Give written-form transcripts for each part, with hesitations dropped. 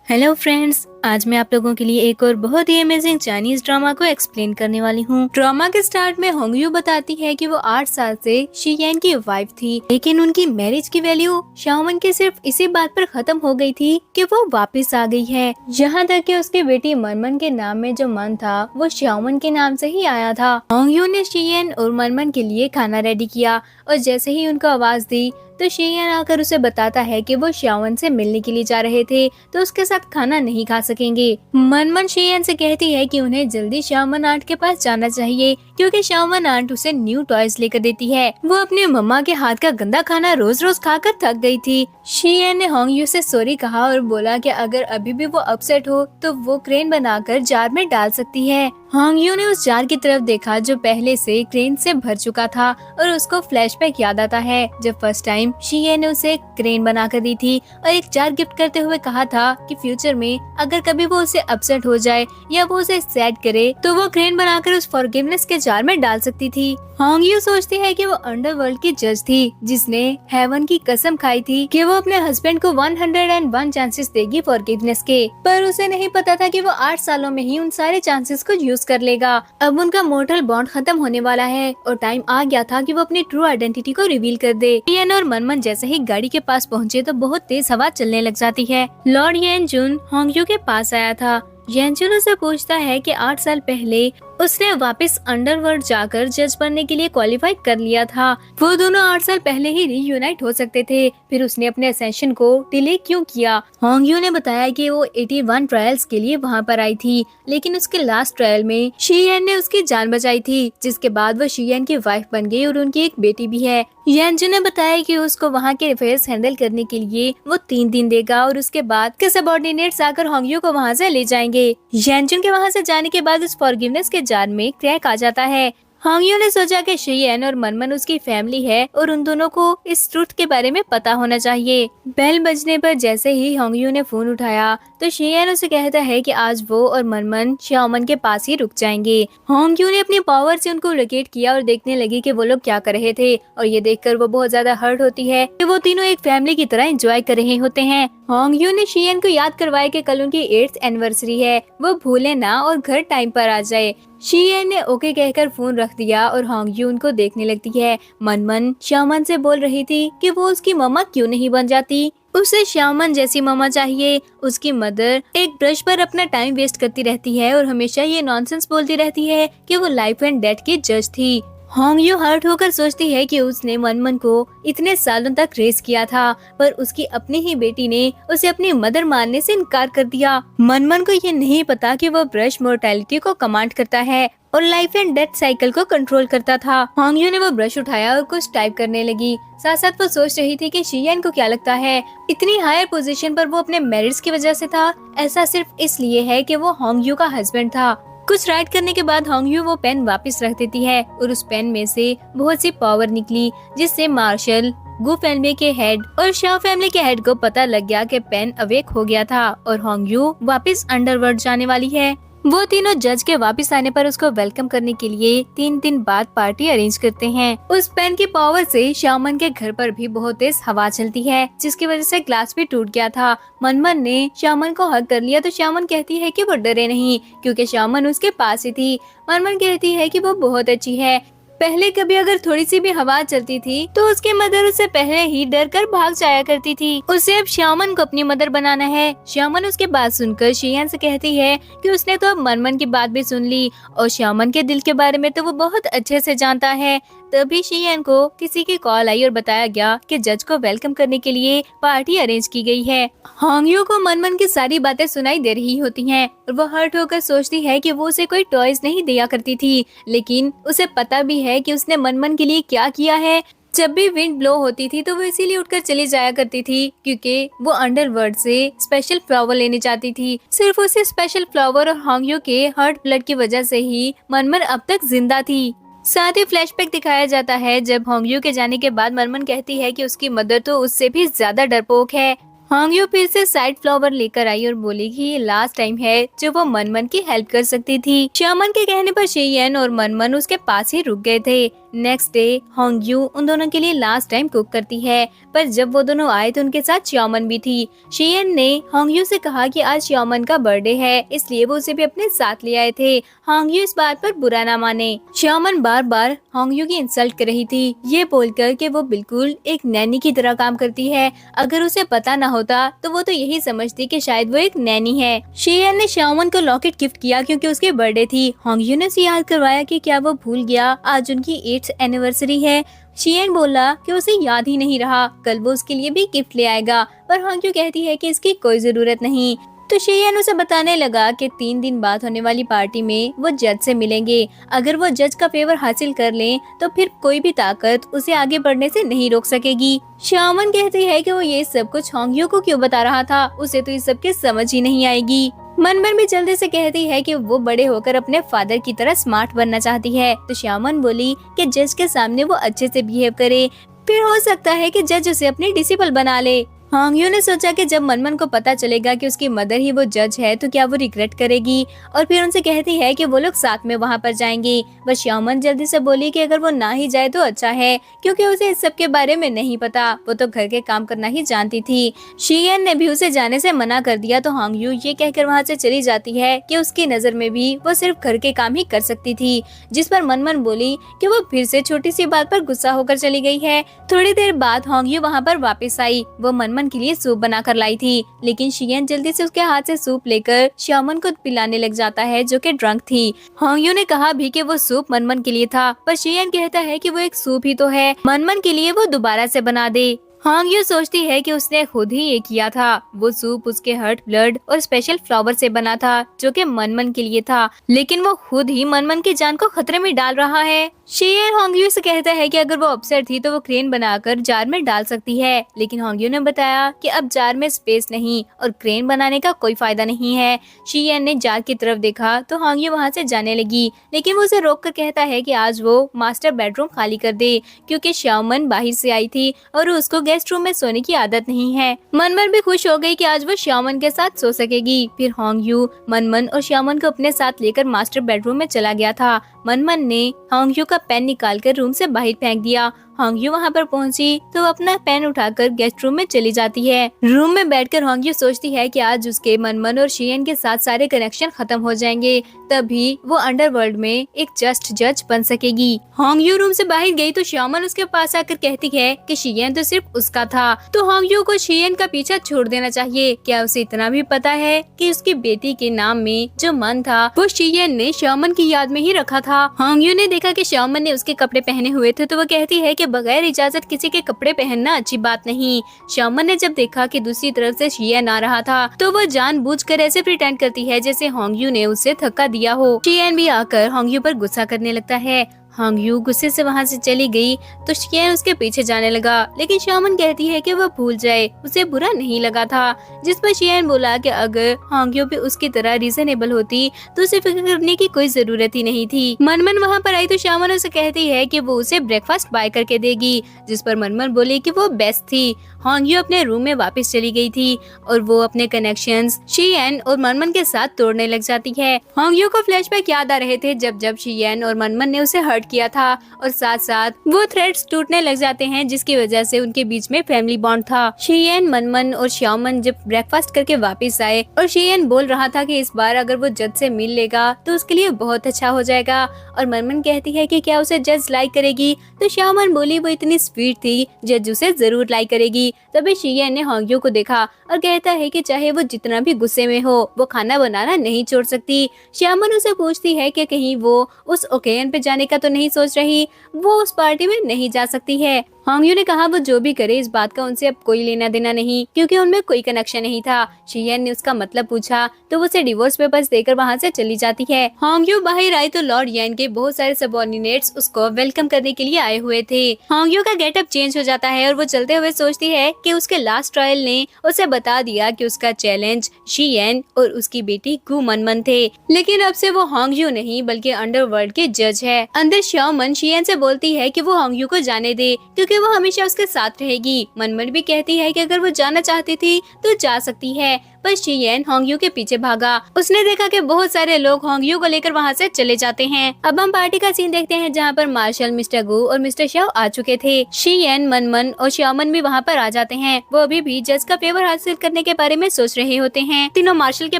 Hello friends, आज मैं आप लोगों के लिए एक और बहुत ही अमेजिंग चाइनीज ड्रामा को एक्सप्लेन करने वाली हूँ। ड्रामा के स्टार्ट में होंगयू बताती है कि वो 8 साल से शीयेन की वाइफ थी, लेकिन उनकी मैरिज की वैल्यू शाओमन के सिर्फ इसी बात पर खत्म हो गई थी कि वो वापस आ गई है। यहाँ तक कि उसकी बेटी मनमन के नाम में जो मन था वो शाओमन के नाम से ही आया था। होंगयू ने शीयेन और मनमन के लिए खाना रेडी किया और जैसे ही उनको आवाज दी तो शीयेन आकर उसे बताता है कि वो शाओमन से मिलने के लिए जा रहे थे, तो उसके साथ खाना नहीं खा सकेंगे। मनमन शीयेन से कहती है कि उन्हें जल्दी शाओमन आंट के पास जाना चाहिए, क्योंकि शाओमन आंट उसे न्यू टॉयज लेकर देती है। वो अपने मम्मा के हाथ का गंदा खाना रोज रोज खाकर थक गई थी। शीयेन ने होंगयू से सॉरी कहा और बोला कि अगर अभी भी वो अपसेट हो तो वो क्रेन बनाकर जार में डाल सकती है। होंगयू ने उस जार की तरफ देखा जो पहले से क्रेन से भर चुका था और उसको फ्लैशबैक याद आता है जब फर्स्ट टाइम शीयेन ने उसे क्रेन बनाकर दी थी और एक जार गिफ्ट करते हुए कहा था कि फ्यूचर में अगर कभी वो उसे अपसेट हो जाए या वो उसे सैड करे तो वो क्रेन बनाकर उस फॉरगिवनेस के जार में डाल सकती थी। होंगयू सोचती है कि वो अंडरवर्ल्ड की जज थी जिसने हेवन की कसम खाई थी कि वो अपने हस्बैंड को 101 चांसेस देगी फॉरगिवनेस के, पर उसे नहीं पता था कि वो 8 सालों में ही उन सारे चांसेस को यूज कर लेगा। अब उनका मोर्टल बॉन्ड खत्म होने वाला है और टाइम आ गया था कि वो अपनी ट्रू आइडेंटिटी को रिवील कर दे। येन और मनमन जैसे ही गाड़ी के पास पहुँचे तो बहुत तेज हवा चलने लग जाती है। लॉर्ड येन जुन होंगयू के पास आया था। येनजुन उसे पूछता है कि 8 साल पहले उसने वापस अंडरवर्ल्ड जाकर जज बनने के लिए क्वालिफाई कर लिया था। वो दोनों 8 साल पहले ही रीयूनाइट हो सकते थे, फिर उसने अपने असेंशन को डिले क्यों किया। होंगयू ने बताया कि वो 81 ट्रायल्स के लिए वहाँ पर आई थी, लेकिन उसके लास्ट ट्रायल में शीयेन ने उसकी जान बचाई थी, जिसके बाद वो शीयेन की वाइफ बन गई और उनकी एक बेटी भी है। येनजुन ने बताया कि उसको वहाँ के अफेयर्स हैंडल करने के लिए वो 3 दिन देगा और उसके बाद के सबऑर्डिनेट्स आकर होंगयू को वहाँ से ले जाएंगे। येनजुन के वहाँ से जाने के बाद उस फॉरगिवनेस के जार में क्रैक आ जाता है। होंगयू ने सोचा कि शीयेन और मनमन उसकी फैमिली है और उन दोनों को इस ट्रुथ के बारे में पता होना चाहिए। बेल बजने पर जैसे ही होंगयू ने फोन उठाया तो शीयेन उसे कहता है कि आज वो और मनमन शाओमन के पास ही रुक जाएंगे। होंगयू ने अपनी पावर से उनको लोकेट किया और देखने लगी कि वो लोग क्या कर रहे थे, और ये देखकर वो बहुत ज्यादा हर्ट होती है कि वो तीनों एक फैमिली की तरह एंजॉय कर रहे होते हैं। होंगयू ने शीयेन को याद करवाया कि कल उनकी 8th एनिवर्सरी है, वो भूले ना और घर टाइम पर आ जाए। शीयेन ने ओके कहकर फोन रख दिया और होंगयू उनको देखने लगती है। मनमन शाओमन से बोल रही थी कि वो उसकी मम्मा क्यों नहीं बन जाती, उसे शाओमन जैसी मम्मा चाहिए। उसकी मदर एक ब्रश पर अपना टाइम वेस्ट करती रहती है और हमेशा ये नॉनसेंस बोलती रहती है कि वो लाइफ एंड डेथ की जज थी। होंगयू हर्ट होकर सोचती है कि उसने मनमन को इतने सालों तक रेस किया था, पर उसकी अपनी ही बेटी ने उसे अपनी मदर मानने से इनकार कर दिया। मनमन को ये नहीं पता कि वो ब्रश मोर्टेलिटी को कमांड करता है और लाइफ एंड डेथ साइकिल को कंट्रोल करता था। होंगयू ने वो ब्रश उठाया और कुछ टाइप करने लगी। साथ साथ वो सोच रही थी कि शीयेन को क्या लगता है इतनी हायर पोजीशन पर वो अपने मैरिज की वजह से था। ऐसा सिर्फ इसलिए है कि वो होंगयू का हस्बैंड था। कुछ राइट करने के बाद होंगयू वो पेन वापस रख देती है और उस पेन में से बहुत सी पावर निकली, जिससे मार्शल, गु फैमिली के हेड और शाओ फैमिली के हेड को पता लग गया कि पेन अवेक हो गया था और होंगयू वापस अंडरवर्ल्ड जाने वाली है। वो तीनों जज के वापस आने पर उसको वेलकम करने के लिए 3 दिन बाद पार्टी अरेंज करते हैं। उस पेन की पावर से शाओमन के घर पर भी बहुत तेज हवा चलती है, जिसकी वजह से ग्लास भी टूट गया था। मनमन ने शाओमन को हग कर लिया तो शाओमन कहती है कि वो डरे नहीं, क्योंकि शाओमन उसके पास ही थी। मनमन कहती है कि वो बहुत अच्छी है, पहले कभी अगर थोड़ी सी भी हवा चलती थी तो उसकी मदर उसे पहले ही डर कर भाग जाया करती थी। उसे अब शाओमन को अपनी मदर बनाना है। शाओमन उसके बात सुनकर शीयेन से कहती है कि उसने तो अब मनमन की बात भी सुन ली और शाओमन के दिल के बारे में तो वो बहुत अच्छे से जानता है। तभी शीयेन को किसी की कॉल आई और बताया गया कि जज को वेलकम करने के लिए पार्टी अरेंज की गई है। होंगयू को मनमन की सारी बातें सुनाई दे रही होती हैं और वो हर्ट होकर सोचती है कि वो उसे कोई टॉयज नहीं दिया करती थी, लेकिन उसे पता भी है कि उसने मनमन के लिए क्या किया है। जब भी विंड ब्लो होती थी तो वो इसीलिए उठकर चली जाया करती थी, क्योंकि वो अंडरवर्ल्ड से स्पेशल फ्लावर लेने जाती थी। सिर्फ उसे स्पेशल फ्लावर और होंगयू के हर्ट ब्लड की वजह से ही मनमन अब तक जिंदा थी। साथ ही फ्लैशबैक दिखाया जाता है जब होंगयू के जाने के बाद मनमन कहती है कि उसकी मदर तो उससे भी ज्यादा डरपोक है। हांगयू फिर से साइड फ्लावर लेकर आई और बोली कि ये लास्ट टाइम है जो वो मनमन की हेल्प कर सकती थी। श्यामन के कहने पर शेयन और मनमन उसके पास ही रुक गए थे। नेक्स्ट डे हांगयू उन दोनों के लिए लास्ट टाइम कुक करती है, पर जब वो दोनों आए तो उनके साथ श्यामन भी थी। शेयन ने हांगयू से कहा कि आज श्यामन का बर्थडे है, इसलिए वो उसे भी अपने साथ ले आए थे। हांगयू इस बात पर बुरा ना माने। श्यामन बार बार हांगयू की इंसल्ट कर रही थी, ये बोलकर कि वो बिल्कुल एक नैनी की तरह काम करती है। अगर उसे पता न होता तो वो तो यही समझती कि शायद वो एक नैनी है। शेयन ने श्यामन को लॉकेट गिफ्ट किया क्योंकि उसकी बर्थडे थी। हांगयू ने उसे याद करवाया कि क्या वो भूल गया आज उनकी 8th एनिवर्सरी है। शेयन बोला कि उसे याद ही नहीं रहा, कल वो उसके लिए भी गिफ्ट ले आएगा, पर हांगयू कहती है कि इसकी कोई जरूरत नहीं। तो शेयन उसे बताने लगा कि 3 दिन बाद होने वाली पार्टी में वो जज से मिलेंगे। अगर वो जज का फेवर हासिल कर लें तो फिर कोई भी ताकत उसे आगे बढ़ने से नहीं रोक सकेगी। श्यामन कहती है कि वो ये सब कुछ हांगयू को क्यों बता रहा था, उसे तो इस सब की समझ ही नहीं आएगी। मनमन भी जल्दी से कहती है कि वो बड़े होकर अपने फादर की तरह स्मार्ट बनना चाहती है। तो श्यामन बोली कि जज के सामने वो अच्छे से बिहेव करे, फिर हो सकता है कि जज उसे अपनी डिसिपल बना ले। हांगयू ने सोचा कि जब मनमन को पता चलेगा कि उसकी मदर ही वो जज है तो क्या वो रिग्रेट करेगी, और फिर उनसे कहती है कि वो लोग साथ में वहाँ पर जाएंगे। बस श्यामन जल्दी से बोली कि अगर वो ना ही जाए तो अच्छा है, क्योंकि उसे इस सब के बारे में नहीं पता, वो तो घर के काम करना ही जानती थी। शेयन ने भी उसे जाने से मना कर दिया तो हांगयू ये कहकर वहाँ से चली जाती है कि उसकी नजर में भी वो सिर्फ घर के काम ही कर सकती थी, जिस पर मनमन बोली कि वो फिर से छोटी सी बात पर गुस्सा होकर चली गई है। थोड़ी देर बाद हांगयू वहाँ पर वापस आई। वो मनमन के लिए सूप बनाकर लाई थी, लेकिन शेयन जल्दी से उसके हाथ से सूप लेकर श्यामन को पिलाने लग जाता है जो कि ड्रंक थी। हांगयू ने कहा भी कि वो सूप मनमन के लिए था, पर शेयन कहता है कि वो एक सूप ही तो है, मनमन के लिए वो दोबारा से बना दे। हांगयू सोचती है कि उसने खुद ही ये किया था। वो सूप उसके हर्ट ब्लड और स्पेशल फ्लावर से बना था जो कि मनमन के लिए था, लेकिन वो खुद ही मनमन की जान को खतरे में डाल रहा है। शेयन हांगयू से कहता है कि अगर वो अपसेट थी तो वो क्रेन बनाकर जार में डाल सकती है, लेकिन हांगयू ने बताया कि अब जार में स्पेस नहीं और क्रेन बनाने का कोई फायदा नहीं है। शेयन ने जार की तरफ देखा तो हांगयू वहाँ से जाने लगी, लेकिन वो उसे रोक कर कहता है कि आज वो मास्टर बेडरूम खाली कर दे, क्योंकि श्यामन बाहर से आई थी और उसको गेस्ट रूम में सोने की आदत नहीं है। मनमन भी खुश हो गई कि आज वो श्यामन के साथ सो सकेगी। फिर हांगयू मनमन और श्यामन को अपने साथ लेकर मास्टर बेडरूम में चला गया था। मनमन ने हांगयू का पेन निकालकर रूम से बाहर फेंक दिया। हांगयू वहाँ पर पहुँची तो अपना पेन उठाकर गेस्ट रूम में चली जाती है। रूम में बैठकर हांगयू सोचती है कि आज उसके मनमन और शेयन के साथ सारे कनेक्शन खत्म हो जाएंगे, तभी वो अंडरवर्ल्ड में एक जस्ट जज बन सकेगी। हांगयू रूम से बाहर गई तो श्यामन उसके पास आकर कहती है कि शेयन तो सिर्फ उसका था, तो हांगयू को शेयन का पीछा छोड़ देना चाहिए। क्या उसे इतना भी पता है कि उसकी बेटी के नाम में जो मन था वो शेयन ने श्यामन की याद में ही रखा था। हांगयू ने देखा कि श्यामन ने उसके कपड़े पहने हुए थे तो वो कहती है कि बगैर इजाजत किसी के कपड़े पहनना अच्छी बात नहीं। श्यामन ने जब देखा कि दूसरी तरफ से शेयन आ रहा था तो वो जानबूझकर ऐसे प्रिटेंड करती है जैसे हांगयू ने उसे धक्का दिया हो। शेयन भी आकर हांगयू पर गुस्सा करने लगता है। हांगयू गुस्से से वहाँ से चली गई तो शेयन उसके पीछे जाने लगा, लेकिन श्यामन कहती है कि वह भूल जाए, उसे बुरा नहीं लगा था। जिस पर शेयन बोला कि अगर हांगयू भी उसकी तरह रीजनेबल होती तो उसे फिक्र करने की कोई जरूरत ही नहीं थी। मनमन वहाँ पर आई तो श्यामन उसे कहती है कि वो उसे ब्रेकफास्ट बाय करके देगी, जिस पर मनमन बोली कि वो बेस्ट थी। हांगयू अपने रूम में वापस चली गई थी और वो अपने कनेक्शंस शेयन और मनमन के साथ तोड़ने लग जाती है। हांगयू को फ्लैशबैक याद आ रहे थे जब जब शेयन और मनमन ने उसे हर्ट किया था, और साथ साथ वो थ्रेड्स टूटने लग जाते हैं जिसकी वजह से उनके बीच में फैमिली बॉन्ड था। शेयन मनमन और श्यामन जब ब्रेकफास्ट करके वापस आए और शेयन बोल रहा था कि इस बार अगर वो जज से मिल लेगा तो उसके लिए बहुत अच्छा हो जाएगा, और मनमन कहती है कि क्या उसे जज लाइक करेगी, तो श्यामन बोली वो इतनी स्वीट थी जज उसे जरूर लाइक करेगी। तभी शेयन ने हांगयू को देखा और कहता है कि चाहे वो जितना भी गुस्से में हो वो खाना बनाना नहीं छोड़ सकती। श्यामन उसे पूछती है कि कहीं वो उस ओकेजन पे जाने का तो नहीं सोच रही, वो उस पार्टी में नहीं जा सकती है। हांगयू ने कहा वो जो भी करे इस बात का उनसे अब कोई लेना देना नहीं, क्योंकि उनमें कोई कनेक्शन नहीं था। शेयन ने उसका मतलब पूछा तो वो उसे डिवोर्स पेपर्स देकर वहाँ से चली जाती है। हांगयू बाहर आई तो लॉर्ड यन के बहुत सारे सबऑर्डिनेट्स उसको वेलकम करने के लिए आए हुए थे। हांगयू का गेटअप चेंज हो जाता है और वो चलते हुए सोचती है कि उसके लास्ट ट्रायल ने उसे बता दिया कि उसका चैलेंज शेयन और उसकी बेटी गु मनमन थे, लेकिन अब से वो हांगयू नहीं बल्कि अंडरवर्ल्ड के जज है। अंदर श्यामन शेयन से बोलती है कि वो हांगयू को जाने दे, क्योंकि इसलिए वो हमेशा उसके साथ रहेगी। मनमन भी कहती है कि अगर वो जाना चाहती थी तो जा सकती है, पर शियन होंगयू के पीछे भागा। उसने देखा कि बहुत सारे लोग होंगयू को लेकर वहाँ से चले जाते हैं। अब हम पार्टी का सीन देखते हैं जहाँ पर मार्शल, मिस्टर गू और मिस्टर शाओ आ चुके थे। शियन, मनमन और श्यामन भी वहाँ पर आ जाते हैं। वो अभी भी जज का फेवर हासिल करने के बारे में सोच रहे होते हैं। तीनों मार्शल के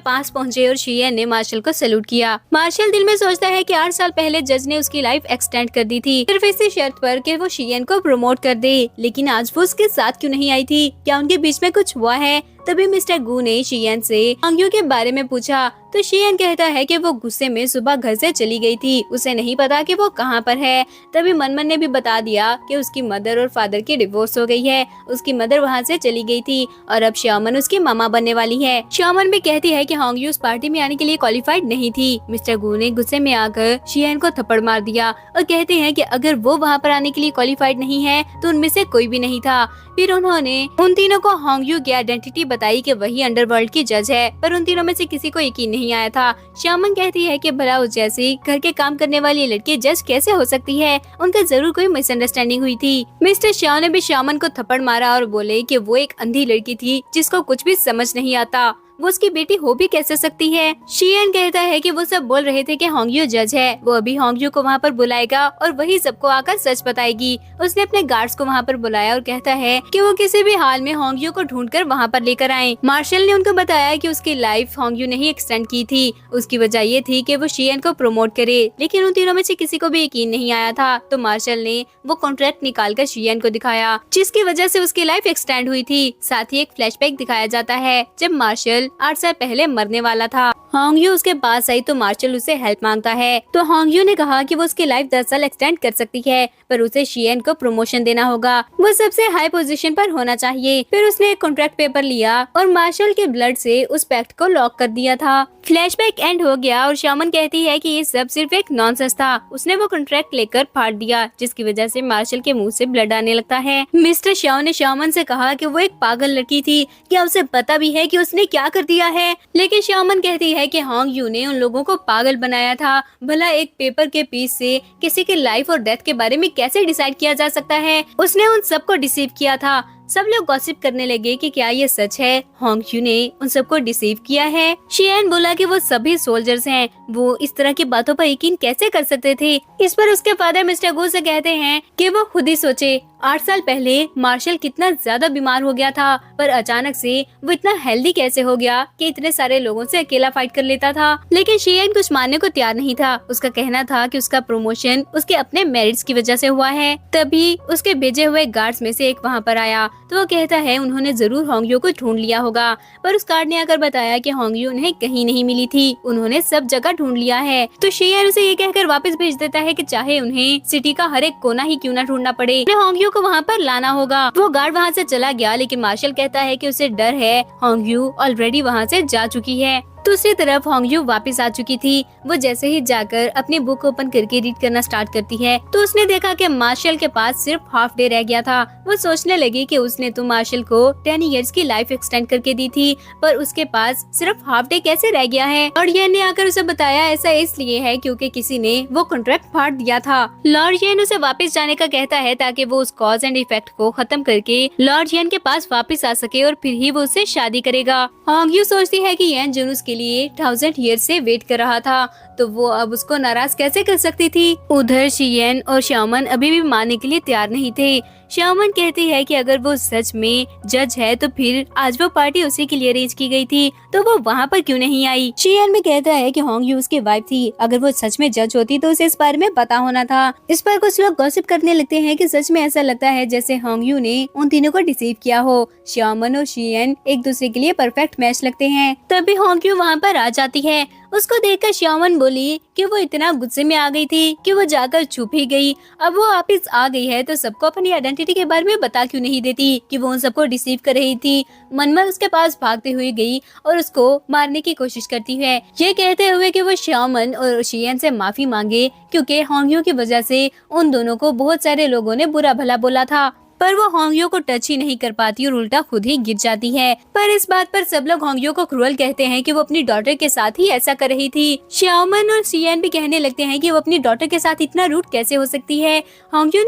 पास पहुँचे और शियन ने मार्शल को सैल्यूट किया। मार्शल दिल में सोचता है कि 8 साल पहले जज ने उसकी लाइफ एक्सटेंड कर दी थी, सिर्फ इसी शर्त पर कि वो शियन को प्रमोट कर दे। लेकिन आज वो उसके साथ क्यों नहीं आई थी? क्या उनके बीच में कुछ हुआ है? तभी मिस्टर गू ने शियन से होंगयू के बारे में पूछा तो शियन कहता है कि वो गुस्से में सुबह घर से चली गई थी, उसे नहीं पता कि वो कहाँ पर है। तभी मनमन ने भी बता दिया कि उसकी मदर और फादर की डिवोर्स हो गई है, उसकी मदर वहाँ से चली गई थी और अब श्यामन उसकी मामा बनने वाली है। श्यामन भी कहती है कि होंगयू उस पार्टी में आने के लिए क्वालिफाइड नहीं थी। मिस्टर गू ने गुस्से में आकर शियन को थप्पड़ मार दिया और कहते हैं कि अगर वो वहाँ पर आने के लिए क्वालिफाइड नहीं है तो उनमें से कोई भी नहीं था। फिर उन्होंने उन तीनों को होंगयू की आइडेंटिटी बताई कि वही अंडरवर्ल्ड की जज है, पर उन तीनों में से किसी को यकीन नहीं आया था। श्यामन कहती है कि भला उस जैसी घर के काम करने वाली लड़की जज कैसे हो सकती है, उनका जरूर कोई मिसअंडरस्टैंडिंग हुई थी। मिस्टर शाओ ने भी श्यामन को थप्पड़ मारा और बोले कि वो एक अंधी लड़की थी जिसको कुछ भी समझ नहीं आता, वो उसकी बेटी हो भी कैसे सकती है। शियन कहता है कि वो सब बोल रहे थे कि होंगयू जज है, वो अभी होंगयू को वहाँ पर बुलाएगा और वही सबको आकर सच बताएगी। उसने अपने गार्ड्स को वहाँ पर बुलाया और कहता है कि वो किसी भी हाल में होंगयू को ढूंढकर वहाँ पर लेकर आए। मार्शल ने उनको बताया कि उसकी लाइफ होंगयू ने ही एक्सटेंड की थी, उसकी वजह ये थी कि वो शियन को प्रमोट करे। लेकिन उन तीनों में से किसी को भी यकीन नहीं आया था, तो मार्शल ने वो कॉन्ट्रैक्ट निकाल कर शियन को दिखाया जिसकी वजह से उसकी लाइफ एक्सटेंड हुई थी। साथ ही एक फ्लैशबैक दिखाया जाता है जब मार्शल 8 साल पहले मरने वाला था। होंगयू उसके पास आई तो मार्शल उसे हेल्प मांगता है, तो होंगयू ने कहा कि वो उसकी लाइफ 10 साल एक्सटेंड कर सकती है, पर उसे शियन को प्रमोशन देना होगा, वो सबसे हाई पोजीशन पर होना चाहिए। फिर उसने एक कॉन्ट्रैक्ट पेपर लिया और मार्शल के ब्लड से उस पैक्ट को लॉक कर दिया था। फ्लैशबैक एंड हो गया और श्यामन कहती है कि ये सब सिर्फ एक नॉनसेंस था। उसने वो कॉन्ट्रैक्ट लेकर फाड़ दिया जिसकी वजह से मार्शल के मुंह से ब्लड आने लगता है। मिस्टर शाओ ने श्यामन से कहा कि वो एक पागल लड़की थी, क्या उसे पता भी है कि उसने क्या कर दिया है? लेकिन श्यामन कहती है कि होंगयू ने उन लोगों को पागल बनाया था। भला एक पेपर के पीस से किसी के लाइफ और डेथ के बारे में कैसे डिसाइड किया जा सकता है? उसने उन सबको डिसीव किया था। सब लोग गॉसिप करने लगे कि क्या ये सच है, होंगयू ने उन सबको डिसीव किया है। शियन बोला कि वो सभी सोल्जर्स हैं, वो इस तरह की बातों पर यकीन कैसे कर सकते थे? इस पर उसके फादर मिस्टर गू से कहते हैं कि वो खुद ही सोचे 8 साल पहले मार्शल कितना ज्यादा बीमार हो गया था, पर अचानक से वो इतना हेल्दी कैसे हो गया कि इतने सारे लोगों से अकेला फाइट कर लेता था। लेकिन शियन कुछ मानने को तैयार नहीं था। उसका कहना था कि उसका प्रमोशन उसके अपने मेरिट्स की वजह से हुआ है। तभी उसके भेजे हुए गार्ड्स में से एक वहाँ पर आया तो वो कहता है उन्होंने जरूर होंगयू को ढूंढ लिया होगा, पर उस गार्ड ने आकर बताया कि होंगयू उन्हें कहीं नहीं मिली थी, उन्होंने सब जगह ढूंढ लिया है। तो शियन उसे ये कहकर वापस भेज देता है कि चाहे उन्हें सिटी का हर एक कोना ही क्यों न ढूंढना पड़े, उन्हें होंगयू को वहाँ पर लाना होगा। वो गार्ड वहाँ से चला गया, लेकिन मार्शल कहता है कि उसे डर है, होंगयू ऑलरेडी वहाँ से जा चुकी है। दूसरी तरफ होंगयू वापस आ चुकी थी। वो जैसे ही जाकर अपनी बुक ओपन करके रीड करना स्टार्ट करती है तो उसने देखा कि मार्शल के पास सिर्फ हाफ डे रह गया था। वो सोचने लगी कि उसने तो मार्शल को 10 इयर्स की लाइफ एक्सटेंड करके दी थी, पर उसके पास सिर्फ हाफ डे कैसे रह गया है? और ये ने आकर उसे बताया ऐसा इसलिए है क्योंकि किसी ने वो कॉन्ट्रैक्ट फाड़ दिया था। लॉर्ड येन उसे वापस जाने का कहता है ताकि वो उस कॉज एंड इफेक्ट को खत्म करके लॉर्ड येन के पास वापस आ सके और फिर ही वो उससे शादी करेगा। होंगयू सोचती है कि येन जुनूस के लिए 1000 ईयर से वेट कर रहा था, तो वो अब उसको नाराज कैसे कर सकती थी? उधर शियन और श्यामन अभी भी मानने के लिए तैयार नहीं थे। श्यामन कहती है कि अगर वो सच में जज है तो फिर आज वो पार्टी उसी के लिए अरेंज की गई थी, तो वो वहाँ पर क्यों नहीं आई? शियन भी कहता है कि होंगयू उसकी वाइफ थी, अगर वो सच में जज होती तो उसे इस बारे में पता होना था। इस पर कुछ लोग गॉसिप करने लगते हैं कि सच में ऐसा लगता है जैसे होंगयू ने उन तीनों को डिसीव किया हो। श्यामन और शियन एक दूसरे के लिए परफेक्ट मैच लगते हैं। तभी होंगयू वहाँ पर आ जाती है। उसको देखकर श्यामन बोली कि वो इतना गुस्से में आ गई थी कि वो जाकर छुप ही गई। अब वो वापस आ गई है तो सबको अपनी आइडेंटिटी के बारे में बता क्यों नहीं देती कि वो उन सबको डिसीव कर रही थी। मनमन उसके पास भागते हुए गई और उसको मारने की कोशिश करती है, ये कहते हुए कि वो श्यामन और शियन से माफी मांगे क्योंकि होंगयू की वजह से उन दोनों को बहुत सारे लोगों ने बुरा भला बोला था। पर वो होंगयो को टच ही नहीं कर पाती और उल्टा खुद ही गिर जाती है। पर इस बात पर सब लोग होंगयो को क्रूअल कहते हैं कि वो अपनी डॉटर के साथ ही ऐसा कर रही थी। श्याओमन और शियन भी कहने लगते हैं कि वो अपनी डॉटर के साथ इतना रूड कैसे हो सकती है। होंगयो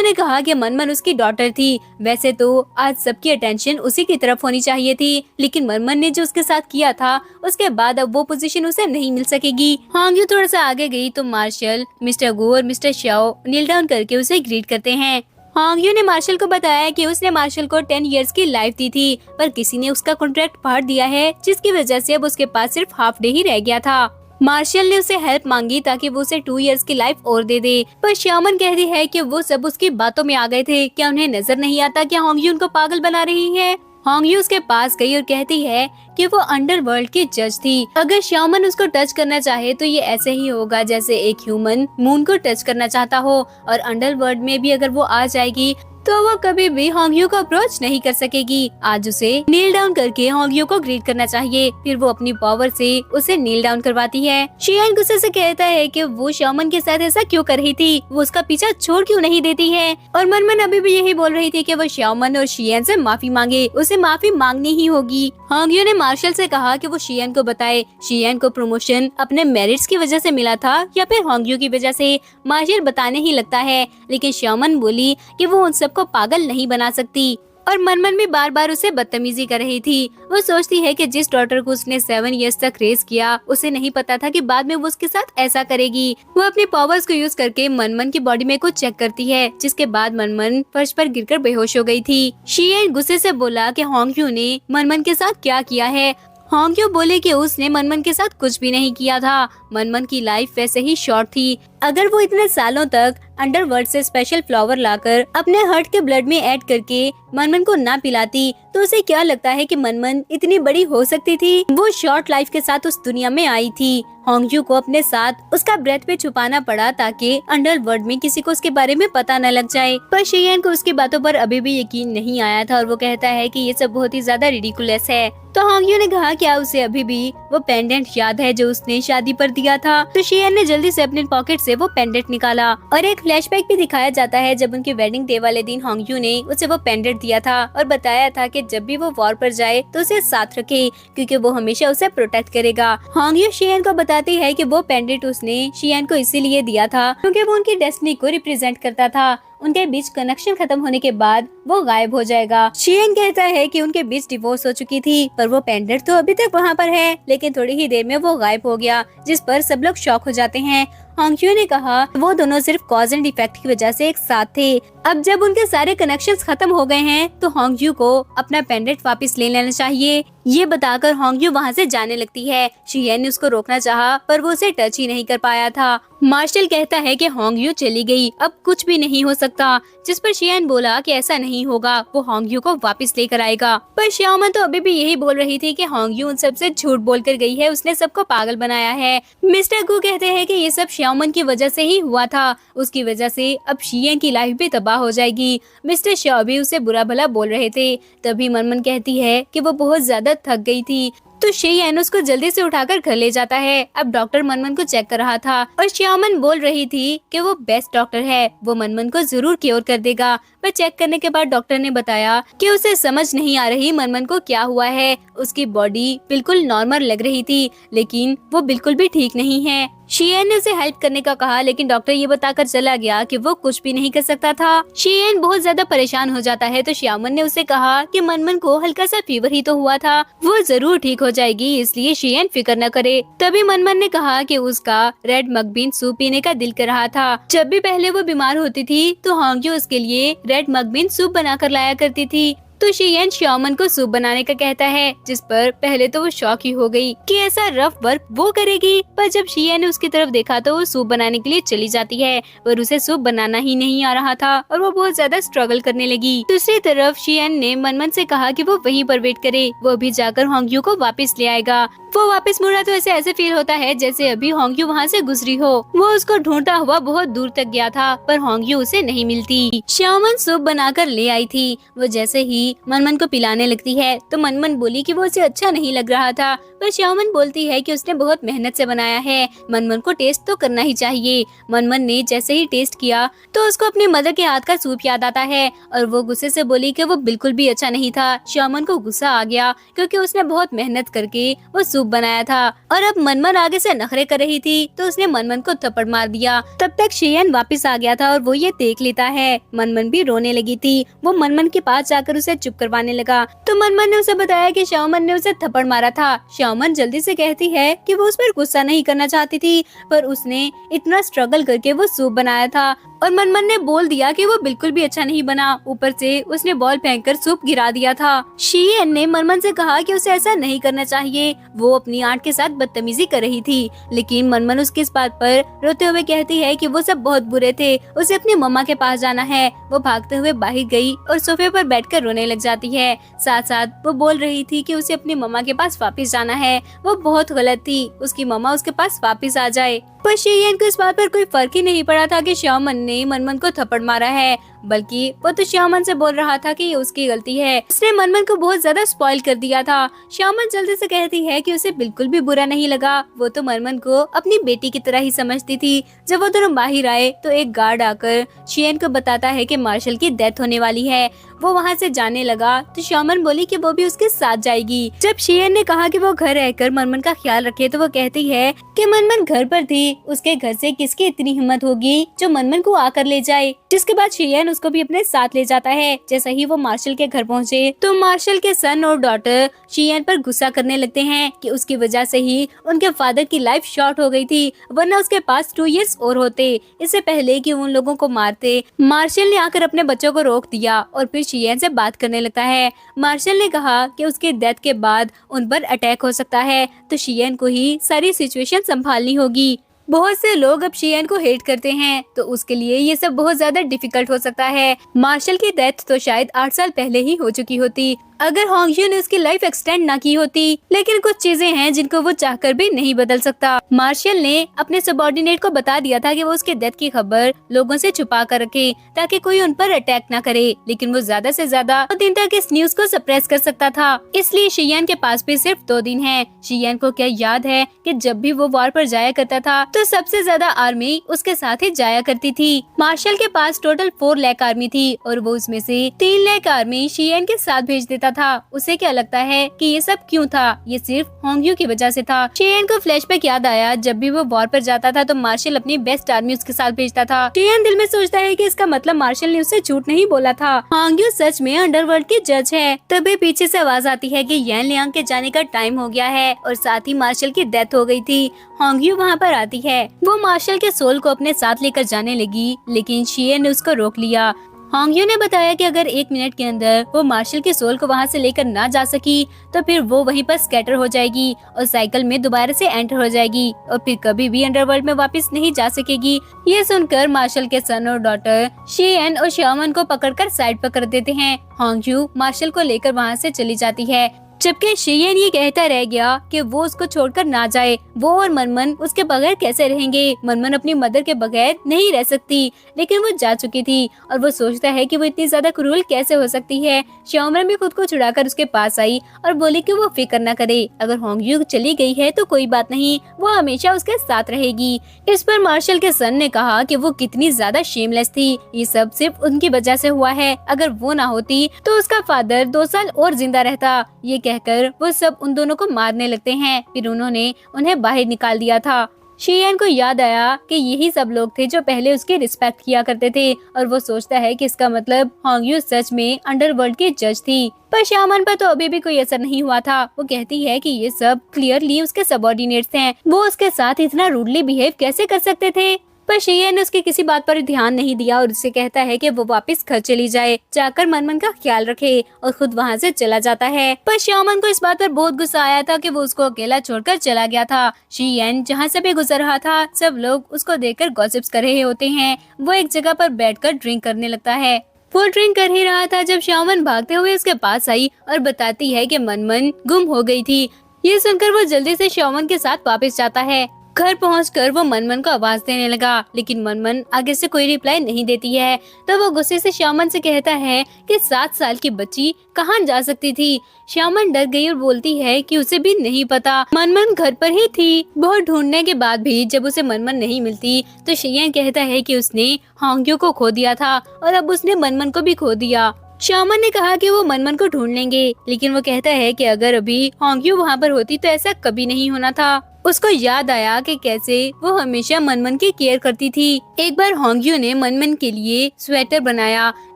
ने कहा कि मनमन उसकी डॉटर थी। वैसे तो आज सबकी अटेंशन उसी की तरफ होनी चाहिए थी, लेकिन मनमन ने जो उसके साथ किया था उसके बाद अब वो पोजीशन उसे नहीं मिल सकेगी। होंगयो थोड़ा सा आगे गई तो मार्शल, मिस्टर गो और मिस्टर श्याओ नील डाउन करके उसे ग्रीट करते हैं। होंगयो ने मार्शल को बताया कि उसने मार्शल को 10 इयर्स की लाइफ दी थी, पर किसी ने उसका कॉन्ट्रैक्ट फाड़ दिया है, जिसकी वजह से अब उसके पास सिर्फ हाफ डे ही रह गया था। मार्शल ने उसे हेल्प मांगी ताकि वो उसे 2 इयर्स की लाइफ और दे दे, पर श्यामन कहती है कि वो सब उसकी बातों में आ गए थे। क्या उन्हें नजर नहीं आता कि होंगयो उनको पागल बना रही है। होंगयो उसके पास गई और कहती है कि वो अंडरवर्ल्ड की जज थी। अगर श्यामन उसको टच करना चाहे तो ये ऐसे ही होगा जैसे एक ह्यूमन मून को टच करना चाहता हो, और अंडरवर्ल्ड में भी अगर वो आ जाएगी तो वो कभी भी होंगयो को अप्रोच नहीं कर सकेगी। आज उसे नील डाउन करके होंगयो को ग्रीट करना चाहिए। फिर वो अपनी पावर से उसे नील डाउन करवाती है। शियन गुस्से से कहता है कि वो श्यामन के साथ ऐसा क्यों कर रही थी, वो उसका पीछा छोड़ क्यों नहीं देती है। और मनमन अभी भी यही बोल रही थी कि वो श्यामन और शियन से माफी मांगे, उसे माफी मांगनी ही होगी। होंगयो ने मार्शल से कहा कि वो शियन को बताए शियन को प्रमोशन अपने मेरिट्स की वजह से मिला था या फिर होंगयो की वजह से। मार्शल बताने ही लगता है, लेकिन श्यामन बोली कि वो उन सबको पागल नहीं बना सकती। और मनमन भी बार बार उसे बदतमीजी कर रही थी। वो सोचती है कि जिस डॉटर को उसने 7 इयर्स तक रेस किया, उसे नहीं पता था कि बाद में वो उसके साथ ऐसा करेगी। वो अपनी पावर्स को यूज करके मनमन की बॉडी में कुछ चेक करती है, जिसके बाद मनमन फर्श पर गिरकर बेहोश हो गई थी। शियन गुस्से से बोला कि होंगयो ने मनमन के साथ क्या किया है। होंगयो बोले कि उसने मनमन के साथ कुछ भी नहीं किया था। मनमन की लाइफ वैसे ही शॉर्ट थी। अगर वो इतने सालों तक अंडरवर्ल्ड से स्पेशल फ्लावर लाकर अपने हर्ट के ब्लड में ऐड करके मनमन को ना पिलाती तो उसे क्या लगता है कि मनमन इतनी बड़ी हो सकती थी। वो शॉर्ट लाइफ के साथ उस दुनिया में आई थी। होंगयो को अपने साथ उसका ब्रेथ पे छुपाना पड़ा ताकि अंडरवर्ल्ड में किसी को उसके बारे में पता न लग जाए। पर शियन को उसकी बातों पर अभी भी यकीन नहीं आया था और वो कहता है कि ये सब बहुत ही ज्यादा रिडिकुलस है। तो होंगयो ने कहा क्या उसे अभी भी वो पेंडेंट याद है जो उसने शादी पर दिया था। तो शियन ने जल्दी से अपने पॉकेट से वो पेंडेंट निकाला और एक फ्लैशबैक भी दिखाया जाता है जब उनके वेडिंग डे वाले दिन होंगयो ने उसे वो पेंडेंट दिया था और बताया था कि जब भी वो वॉर पर जाए तो उसे साथ रखे, क्योंकि वो हमेशा उसे प्रोटेक्ट करेगा। होंगयो शियन को बताती है कि वो पेंडेंट उसने शियन को इसीलिए दिया था क्योंकि वो उनकी डेस्टिनी को रिप्रेजेंट करता था। उनके बीच कनेक्शन खत्म होने के बाद वो गायब हो जाएगा। शियन कहता है कि उनके बीच डिवोर्स हो चुकी थी, पर वो पेंडेंट तो अभी तक वहाँ पर है, लेकिन थोड़ी ही देर में वो गायब हो गया, जिस पर सब लोग शॉक हो जाते हैं। होंगयो ने कहा वो दोनों सिर्फ कॉज एंड इफेक्ट की वजह से एक साथ थे। अब जब उनके सारे कनेक्शंस खत्म हो गए हैं तो होंगयो को अपना पेंडेंट वापस ले लेना चाहिए। ये बताकर होंगयो वहाँ से जाने लगती है। शियन ने उसको रोकना चाहा पर वो उसे टच ही नहीं कर पाया था। मार्शल कहता है कि होंगयो चली गई, अब कुछ भी नहीं हो सकता, जिस पर शियन बोला कि ऐसा नहीं होगा, वो होंगयो को वापस लेकर आएगा। पर श्यामन तो अभी भी यही बोल रही थी कि होंगयो उन सबसे झूठ बोलकर गई है, उसने सबको पागल बनाया है। मिस्टर गु कहते हैं कि ये सब श्यामन की वजह से ही हुआ था, उसकी वजह से अब शियन की लाइफ भी तबाह हो जाएगी। मिस्टर श्याओ भी उसे बुरा भला बोल रहे थे। तभी मनमन कहती है कि वो बहुत ज्यादा थक गई थी, तो शियन उसको जल्दी से उठाकर घर ले जाता है। अब डॉक्टर मनमन को चेक कर रहा था और श्यामन बोल रही थी कि वो बेस्ट डॉक्टर है, वो मनमन को जरूर क्योर कर देगा। पर चेक करने के बाद डॉक्टर ने बताया कि उसे समझ नहीं आ रही मनमन को क्या हुआ है। उसकी बॉडी बिल्कुल नॉर्मल लग रही थी, लेकिन वो बिल्कुल भी ठीक नहीं है। शियन ने उसे हेल्प करने का कहा, लेकिन डॉक्टर ये बताकर चला गया कि वो कुछ भी नहीं कर सकता था। शियन बहुत ज्यादा परेशान हो जाता है, तो श्यामन ने उसे कहा कि मनमन को हल्का सा फीवर ही तो हुआ था, वो जरूर ठीक हो जाएगी, इसलिए शियन फिक्र न करे। तभी मनमन ने कहा कि उसका रेड मकबीन सूप पीने का दिल कर रहा था। जब भी पहले वो बीमार होती थी तो होंगयो उसके लिए रेड मकबीन सूप बनाकर लाया करती थी। तो शियन श्यामन को सूप बनाने का कहता है, जिस पर पहले तो वो शॉक ही हो गई कि ऐसा रफ वर्क वो करेगी। पर जब शियन ने उसकी तरफ देखा तो वो सूप बनाने के लिए चली जाती है, पर उसे सूप बनाना ही नहीं आ रहा था और वो बहुत ज्यादा स्ट्रगल करने लगी। दूसरी तरफ शियन ने मनमन से कहा कि वो वहीं पर वेट करे, वो भी जाकर होंगयो को वापस ले आएगा। वो वापस मुड़ा तो ऐसे फील होता है जैसे अभी होंगयो वहाँ से गुजरी हो। वो उसको ढूंढता हुआ बहुत दूर तक गया था, पर होंगयो उसे नहीं मिलती। श्यामन सूप बनाकर ले आई थी। वो जैसे ही ही मनमन को पिलाने लगती है। तो मनमन बोली कि वो उसे अच्छा नहीं लग रहा था, पर श्यामन बोलती है कि उसने बहुत मेहनत से बनाया है, मनमन को टेस्ट तो करना ही चाहिए। मनमन ने जैसे ही टेस्ट किया तो उसको अपनी मदर के हाथ का सूप याद आता है और वो गुस्से से बोली कि वो बिल्कुल भी अच्छा नहीं था। श्यामन को गुस्सा आ गया क्योंकि उसने बहुत मेहनत करके वो सूप बनाया था और अब मनमन आगे से नखरे कर रही थी तो उसने मनमन को थप्पड़ मार दिया। तब तक शियन वापस आ गया था और वो ये देख लेता है। मनमन भी रोने लगी थी। वो मनमन के पास जाकर उसे चुप करवाने लगा तो मनमन ने उसे बताया कि श्यामन ने उसे थप्पड़ मारा था। श्यामन जल्दी से कहती है कि वो उस पर गुस्सा नहीं करना चाहती थी, पर उसने इतना स्ट्रगल करके वो सूप बनाया था और मनमन ने बोल दिया कि वो बिल्कुल भी अच्छा नहीं बना। ऊपर से उसने बॉल फेंककर सूप गिरा दिया था। शियन ने मनमन से कहा कि उसे ऐसा नहीं करना चाहिए। वो अपनी आंट के साथ बदतमीजी कर रही थी, लेकिन मनमन उसकी इस बात पर रोते हुए कहती है कि वो सब बहुत बुरे थे, उसे अपनी मम्मा के पास जाना है। वो भागते हुए बाहर गई और सोफे पर बैठकर रोने लग जाती है। साथ साथ वो बोल रही थी कि उसे अपनी मम्मा के पास वापस जाना है। वो बहुत गलत थी, उसकी मम्मा उसके पास वापस आ जाए। पर शियन को इस बात पर कोई फर्क ही नहीं पड़ा था कि श्यामन ने मनमन को थप्पड़ मारा है, बल्कि वो तो श्यामन से बोल रहा था कि ये उसकी गलती है, उसने मनमन को बहुत ज्यादा स्पॉइल कर दिया था। श्यामन जल्दी से कहती है कि उसे बिल्कुल भी बुरा नहीं लगा। वो तो मनमन को अपनी बेटी की तरह ही समझती थी। जब वो दोनों बाहर आए तो एक गार्ड आकर शियन को बताता है कि मार्शल की डेथ होने वाली है। वो वहाँ से जाने लगा तो श्यामन बोली कि वो भी उसके साथ जाएगी। जब शियन ने कहा कि वो घर रहकर मनमन का ख्याल रखे तो वो कहती है कि मनमन घर पर थी, उसके घर से किसकी इतनी हिम्मत होगी जो मनमन को आकर ले जाए। जिसके बाद शियन उसको भी अपने साथ ले जाता है। जैसे ही वो मार्शल के घर पहुँचे तो मार्शल के सन और डॉटर शियन पर गुस्सा करने लगते हैं कि उसकी वजह से ही उनके फादर की लाइफ शॉर्ट हो गई थी, वरना उसके पास 2 इयर्स और होते। इससे पहले कि उन लोगों को मारते, मार्शल ने आकर अपने बच्चों को रोक दिया और फिर शियन से बात करने लगता है। मार्शल ने कहा कि उसके डेथ के बाद उन पर अटैक हो सकता है, तो शियन को ही सारी सिचुएशन संभालनी होगी। बहुत से लोग अब शियन को हेट करते हैं, तो उसके लिए ये सब बहुत ज्यादा डिफिकल्ट हो सकता है। मार्शल की डेथ तो शायद 8 साल पहले ही हो चुकी होती अगर होंगयू ने उसकी लाइफ एक्सटेंड ना की होती, लेकिन कुछ चीजें हैं जिनको वो चाहकर भी नहीं बदल सकता। मार्शल ने अपने सबऑर्डिनेट को बता दिया था कि वो उसके डेथ की खबर लोगों से छुपा कर रखे ताकि कोई उन पर अटैक ना करे, लेकिन वो ज्यादा से ज्यादा 2 दिन तक इस न्यूज को सप्रेस कर सकता था। इसलिए शियन के पास भी सिर्फ 2 दिन है। शियन को क्या याद है कि जब भी वो वॉर पर जाया करता था तो सबसे ज्यादा आर्मी उसके साथ ही जाया करती थी। मार्शल के पास टोटल 4 लाख आर्मी थी और वो उसमें से 3 लाख आर्मी शियन के साथ भेज देता था। उसे क्या लगता है कि ये सब क्यों था? ये सिर्फ होंगयू की वजह से था। शियन को फ्लैशबैक याद आया, जब भी वो वॉर पर जाता था तो मार्शल अपनी बेस्ट आर्मी उसके साथ भेजता था। शियन दिल में सोचता है कि इसका मतलब मार्शल ने उसे झूठ नहीं बोला था, होंगयू सच में अंडरवर्ल्ड के जज है। तभी पीछे से आवाज आती है कि यान लियांग के जाने का टाइम हो गया है और साथ ही मार्शल की डेथ हो गई थी। होंगयू वहाँ पर आती है। वो मार्शल के सोल को अपने साथ लेकर जाने लगी, लेकिन शियन ने उसको रोक लिया। होंगयू ने बताया कि अगर 1 मिनट के अंदर वो मार्शल के सोल को वहाँ से लेकर ना जा सकी तो फिर वो वहीं पर स्कैटर हो जाएगी और साइकिल में दोबारा से एंटर हो जाएगी और फिर कभी भी अंडरवर्ल्ड में वापस नहीं जा सकेगी। ये सुनकर मार्शल के सन और डॉटर शियन और श्यामन को पकड़कर साइड पर कर देते हैं। होंगयू मार्शल को लेकर वहाँ से चली जाती है, जबकि शियन ये कहता रह गया कि वो उसको छोड़कर ना जाए। वो और मनमन उसके बगैर कैसे रहेंगे? मनमन अपनी मदर के बगैर नहीं रह सकती, लेकिन वो जा चुकी थी और वो सोचता है कि वो इतनी ज्यादा क्रूर कैसे हो सकती है। श्यामन भी खुद को छुड़ाकर उसके पास आई और बोली कि वो फिक्र न करे, अगर होंगयू चली गई है तो कोई बात नहीं, वो हमेशा उसके साथ रहेगी। इस पर मार्शल के सन ने कहा कि वो कितनी ज्यादा शेमलेस थी, ये सब सिर्फ उनकी वजह से हुआ है। अगर वो ना होती तो उसका फादर 2 साल और जिंदा रहता। ये कहकर वो सब उन दोनों को मारने लगते हैं। फिर उन्होंने उन्हें बाहर निकाल दिया था। शियन को याद आया कि यही सब लोग थे जो पहले उसकी रिस्पेक्ट किया करते थे और वो सोचता है कि इसका मतलब होंगयू सच में अंडरवर्ल्ड की जज थी। पर श्यामन पर तो अभी भी कोई असर नहीं हुआ था। वो कहती है कि ये सब क्लियरली उसके सबऑर्डिनेट्स हैं, वो उसके साथ इतना रूडली बिहेव कैसे कर सकते थे? पर शियन ने उसकी किसी बात पर ध्यान नहीं दिया और उससे कहता है कि वो वापस घर चली जाए, जाकर मनमन का ख्याल रखे, और खुद वहाँ से चला जाता है। पर श्यामन को इस बात पर बहुत गुस्सा आया था कि वो उसको अकेला छोड़कर चला गया था। शियन जहाँ से भी गुजर रहा था सब लोग उसको देखकर गॉसिप्स कर रहे होते हैं। वो एक जगह पर बैठकर ड्रिंक करने लगता है। वो ड्रिंक कर ही रहा था जब श्यामन भागते हुए उसके पास आई और बताती है कि मनमन गुम हो गई थी। ये सुनकर वो जल्दी से श्यामन के साथ वापस जाता है। घर पहुंचकर वो मनमन को आवाज देने लगा, लेकिन मनमन आगे से कोई रिप्लाई नहीं देती है। तो वो गुस्से से श्यामन से कहता है कि 7 साल की बच्ची कहाँ जा सकती थी। श्यामन डर गई और बोलती है कि उसे भी नहीं पता, मनमन घर पर ही थी। बहुत ढूंढने के बाद भी जब उसे मनमन नहीं मिलती तो शियन कहता है कि उसने होंग्यो को खो दिया था और अब उसने मनमन को भी खो दिया। श्यामन ने कहा कि वो मनमन को ढूंढ लेंगे, लेकिन वो कहता है कि अगर अभी होंग्यो वहाँ पर होती तो ऐसा कभी नहीं होना था। उसको याद आया कि कैसे वो हमेशा मनमन की केयर करती थी। एक बार होंग्यो ने मनमन के लिए स्वेटर बनाया,